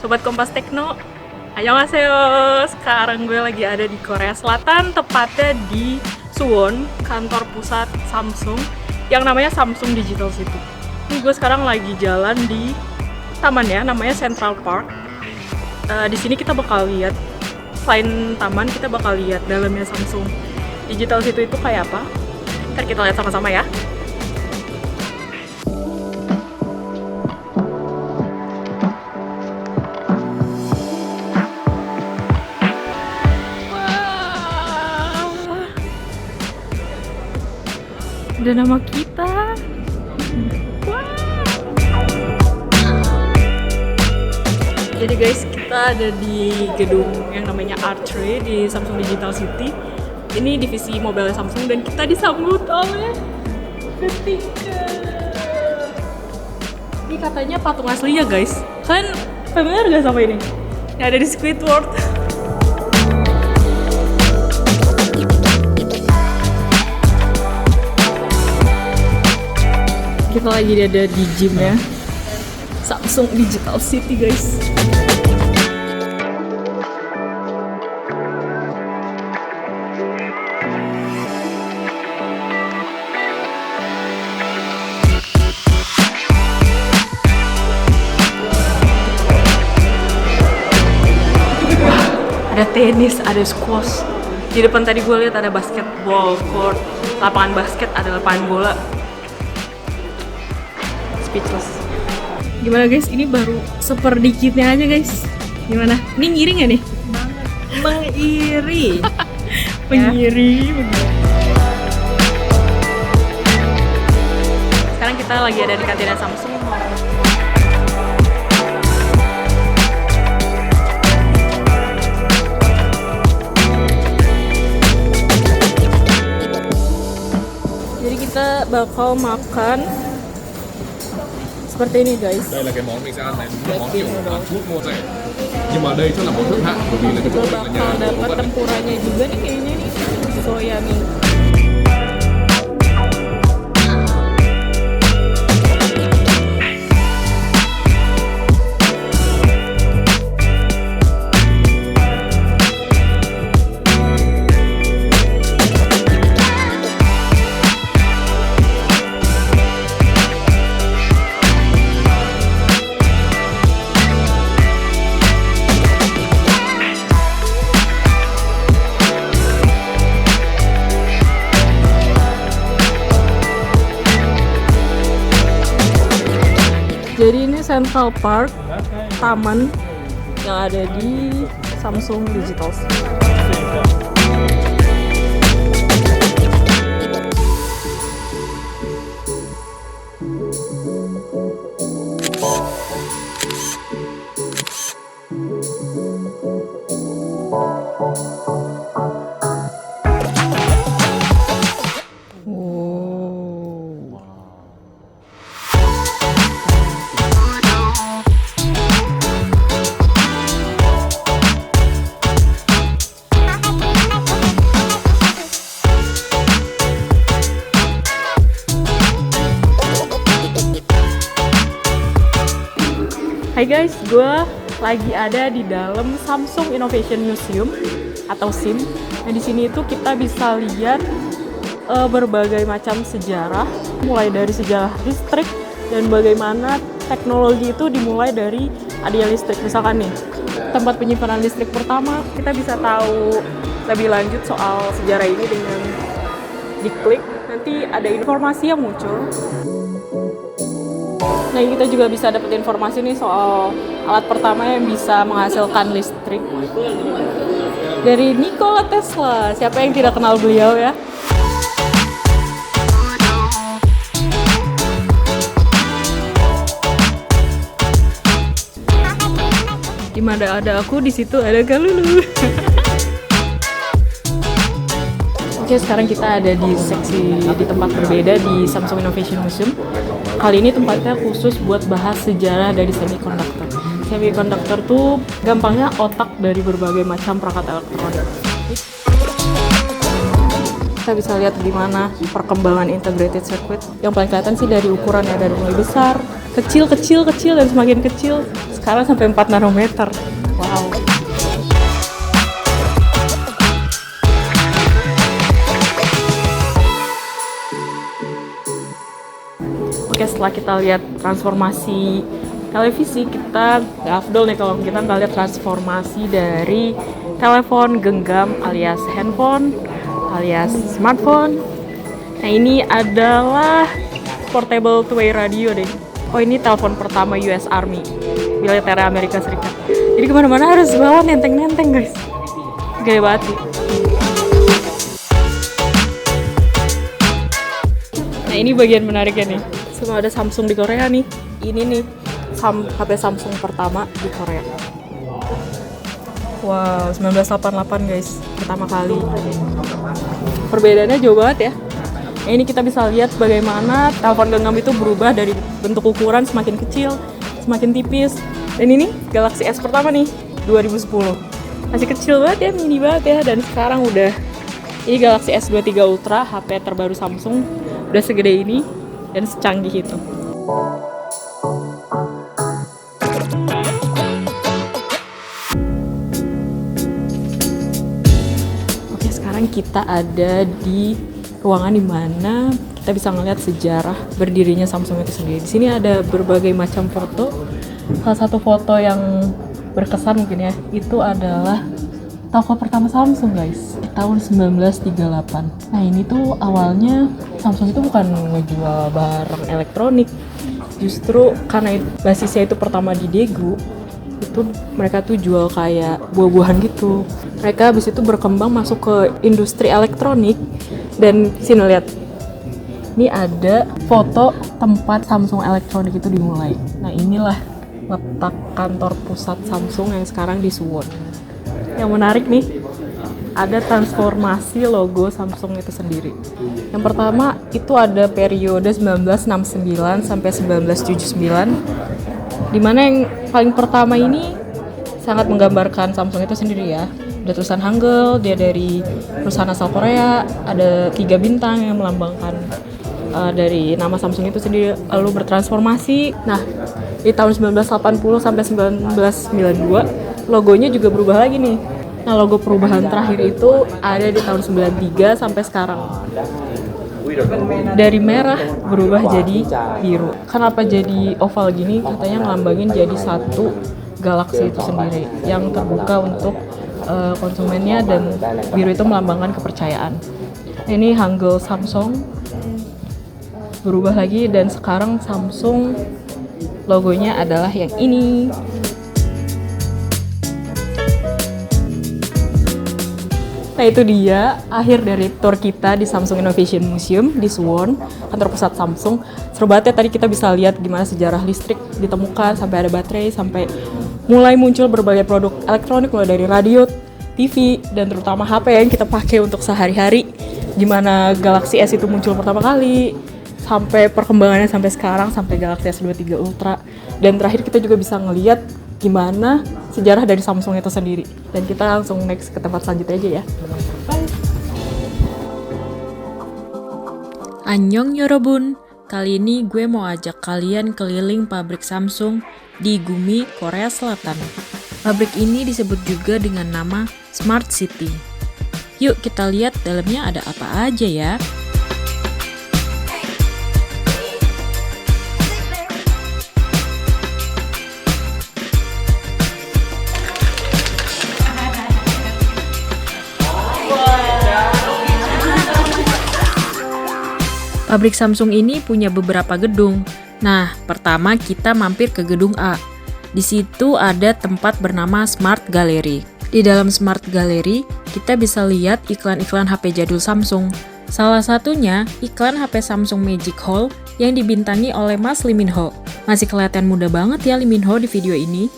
Sobat Kompas Tekno, annyeonghaseyo. Sekarang gue lagi ada di Korea Selatan, tepatnya di Suwon, kantor pusat Samsung yang namanya Samsung Digital City. Ini gue sekarang lagi jalan di taman ya, namanya Central Park. Di sini kita bakal lihat, selain taman kita bakal lihat dalamnya Samsung Digital City itu kayak apa. Ntar kita lihat sama-sama ya. Ada nama kita. Wow. Jadi guys, kita ada di gedung yang namanya Archway di Samsung Digital City. Ini divisi mobile Samsung dan kita disambut oleh ketika. Ini katanya patung asli ya guys. Kalian familiar gak sama ini? Yang ada di Squidward. Kita lagi ada di gym ya, Samsung Digital City guys. Ada tenis, ada squash. Di depan tadi gue lihat ada basketball court, lapangan basket, ada lapangan bola. Speechless. Gimana guys? Ini baru seperdikitnya aja guys. Gimana? Ini ngiri nggak nih? Mengiri. Mengiri. Sekarang kita lagi ada di kantin Samsung. Jadi kita bakal makan seperti ini guys. Đây là cái món mình sẽ ăn này, món kiểu thuốc mua rẻ. Nhưng mà đây chắc là món thượng hạng bởi vì là cái chỗ Gue mình là nhà bakal có dapat tận. tempuranya juga nih kayaknya nih. Soya mie. Jadi ini Central Park, taman yang ada di Samsung Digital City. Hai guys, gue lagi ada di dalam Samsung Innovation Museum atau SIM. Nah di sini itu kita bisa lihat berbagai macam sejarah, mulai dari sejarah listrik dan bagaimana teknologi itu dimulai dari adanya listrik. Misalkan nih, tempat penyimpanan listrik pertama, kita bisa tahu lebih lanjut soal sejarah ini dengan diklik. Nanti ada informasi yang muncul. Nah, kita juga bisa dapat informasi nih soal alat pertama yang bisa menghasilkan listrik dari Nikola Tesla. Siapa yang tidak kenal beliau ya? Di mana ada aku, di situ ada Kalulu. Oke, sekarang kita ada di seksi di tempat berbeda di Samsung Innovation Museum. Kali ini tempatnya khusus buat bahas sejarah dari semiconductor. Semiconductor tuh gampangnya otak dari berbagai macam perangkat elektronik. Kita bisa lihat gimana perkembangan integrated circuit. Yang paling kelihatan sih dari ukurannya, dari mulai besar kecil dan semakin kecil. Sekarang sampai 4 nanometer. Wow. Oke, setelah kita lihat transformasi televisi, kita nggak afdol nih kalau kita nggak lihat transformasi dari telepon genggam alias handphone alias smartphone. Nah, ini adalah portable two-way radio deh. Oh, ini telepon pertama US Army, militer Amerika Serikat. Jadi kemana-mana harus bawa nenteng-nenteng guys. Gaya banget sih. Nah, ini bagian menariknya nih. Semua ada Samsung di Korea nih. Ini nih HP Samsung pertama di Korea. Wow, 1988 guys, pertama kali. Perbedaannya jauh banget ya. Nah, ini kita bisa lihat bagaimana telepon genggam itu berubah dari bentuk ukuran semakin kecil, semakin tipis. Dan ini Galaxy S pertama nih, 2010. Masih kecil banget ya, mini banget ya. Dan sekarang udah, ini Galaxy S23 Ultra, HP terbaru Samsung. Udah segede ini dan secanggih itu. Oke, sekarang kita ada di ruangan di mana kita bisa melihat sejarah berdirinya Samsung itu sendiri. Di sini ada berbagai macam foto. Salah satu foto yang berkesan mungkin ya, itu adalah toko pertama Samsung guys, di tahun 1938. Nah, ini tuh awalnya Samsung itu bukan ngejual barang elektronik. Justru karena basisnya itu pertama di Daegu, itu mereka tuh jual kayak buah-buahan gitu. Mereka habis itu berkembang masuk ke industri elektronik. Dan sini lihat, ini ada foto tempat Samsung elektronik itu dimulai. Nah, inilah letak kantor pusat Samsung yang sekarang di Suwon. Yang menarik nih, ada transformasi logo Samsung itu sendiri. Yang pertama itu ada periode 1969 sampai 1979, dimana yang paling pertama ini sangat menggambarkan Samsung itu sendiri ya. Ada tulisan Hangul, dia dari perusahaan asal Korea, ada 3 bintang yang melambangkan dari nama Samsung itu sendiri, lalu bertransformasi. Nah, di tahun 1980 sampai 1992 logonya juga berubah lagi nih. Nah, logo perubahan terakhir itu ada di tahun 93 sampai sekarang. Dari merah berubah jadi biru. Kenapa jadi oval gini? Katanya ngelambangin jadi satu galaksi itu sendiri yang terbuka untuk konsumennya, dan biru itu melambangkan kepercayaan. Ini Hangul Samsung berubah lagi, dan sekarang Samsung logonya adalah yang ini. Nah, itu dia akhir dari tour kita di Samsung Innovation Museum di Suwon, kantor pusat Samsung. Seru banget ya, tadi kita bisa lihat gimana sejarah listrik ditemukan, sampai ada baterai, sampai mulai muncul berbagai produk elektronik, mulai dari radio, TV, dan terutama HP yang kita pakai untuk sehari-hari. Gimana Galaxy S itu muncul pertama kali, sampai perkembangannya sampai sekarang, sampai Galaxy S23 Ultra. Dan terakhir kita juga bisa ngeliat gimana sejarah dari Samsung itu sendiri. Dan kita langsung next ke tempat selanjutnya aja ya. Bye! Annyeong yorobun, kali ini gue mau ajak kalian keliling pabrik Samsung di Gumi, Korea Selatan. Pabrik ini disebut juga dengan nama Smart City. Yuk kita lihat dalamnya ada apa aja ya. Pabrik Samsung ini punya beberapa gedung. Nah, pertama kita mampir ke gedung A. Di situ ada tempat bernama Smart Gallery. Di dalam Smart Gallery, kita bisa lihat iklan-iklan HP jadul Samsung. Salah satunya iklan HP Samsung Magic Hall yang dibintangi oleh Mas Lee Min Ho. Masih kelihatan muda banget ya Lee Min Ho di video ini.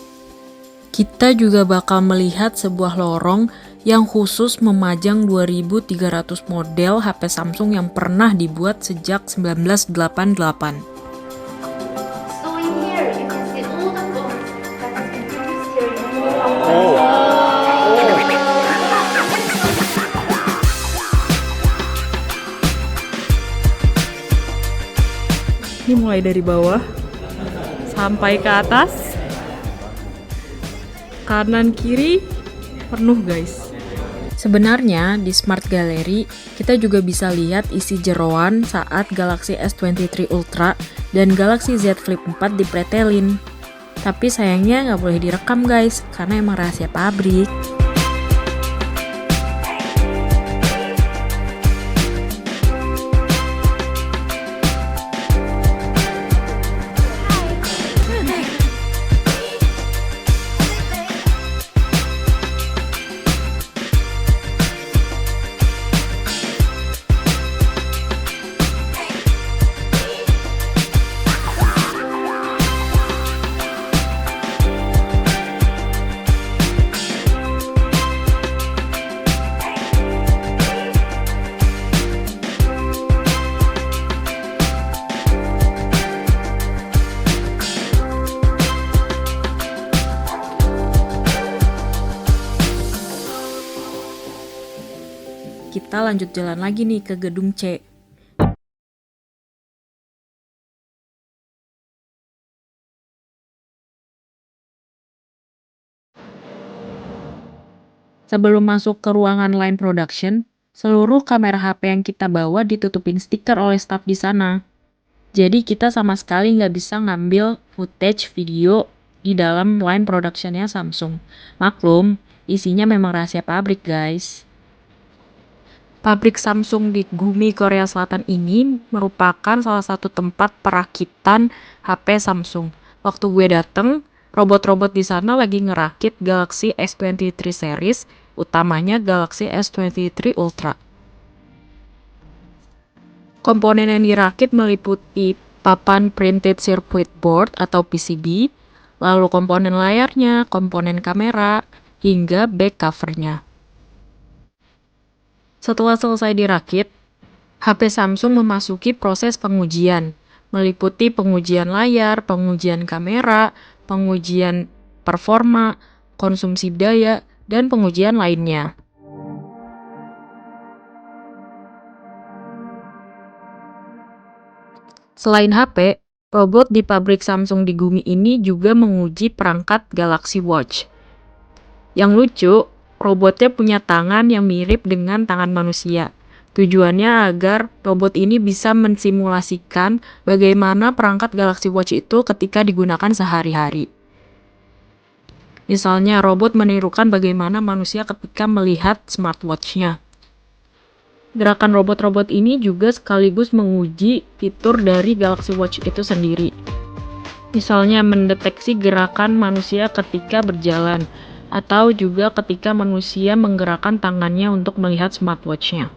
Kita juga bakal melihat sebuah lorong yang khusus memajang 2300 model HP Samsung yang pernah dibuat sejak 1988. So in here you can see all the phones that has been produced here in Ini mulai dari bawah, sampai ke atas. Kanan kiri penuh guys. Sebenarnya di Smart Gallery kita juga bisa lihat isi jeroan saat Galaxy S23 Ultra dan Galaxy Z Flip 4 dipretelin. Tapi sayangnya nggak boleh direkam guys, karena emang rahasia pabrik. Kita lanjut jalan lagi nih ke gedung C. Sebelum masuk ke ruangan line production, seluruh kamera HP yang kita bawa ditutupin stiker oleh staf di sana. Jadi kita sama sekali nggak bisa ngambil footage video di dalam line productionnya Samsung. Maklum, isinya memang rahasia pabrik guys. Pabrik Samsung di Gumi, Korea Selatan ini merupakan salah satu tempat perakitan HP Samsung. Waktu gue dateng, robot-robot di sana lagi ngerakit Galaxy S23 series, utamanya Galaxy S23 Ultra. Komponen yang dirakit meliputi papan printed circuit board atau PCB, lalu komponen layarnya, komponen kamera, hingga back covernya. Setelah selesai dirakit, HP Samsung memasuki proses pengujian, meliputi pengujian layar, pengujian kamera, pengujian performa, konsumsi daya, dan pengujian lainnya. Selain HP, robot di pabrik Samsung di Gumi ini juga menguji perangkat Galaxy Watch. Yang lucu, robotnya punya tangan yang mirip dengan tangan manusia. Tujuannya agar robot ini bisa mensimulasikan bagaimana perangkat Galaxy Watch itu ketika digunakan sehari-hari. Misalnya, robot menirukan bagaimana manusia ketika melihat smartwatch-nya. Gerakan robot-robot ini juga sekaligus menguji fitur dari Galaxy Watch itu sendiri. Misalnya, mendeteksi gerakan manusia ketika berjalan, atau juga ketika manusia menggerakkan tangannya untuk melihat smartwatch-nya.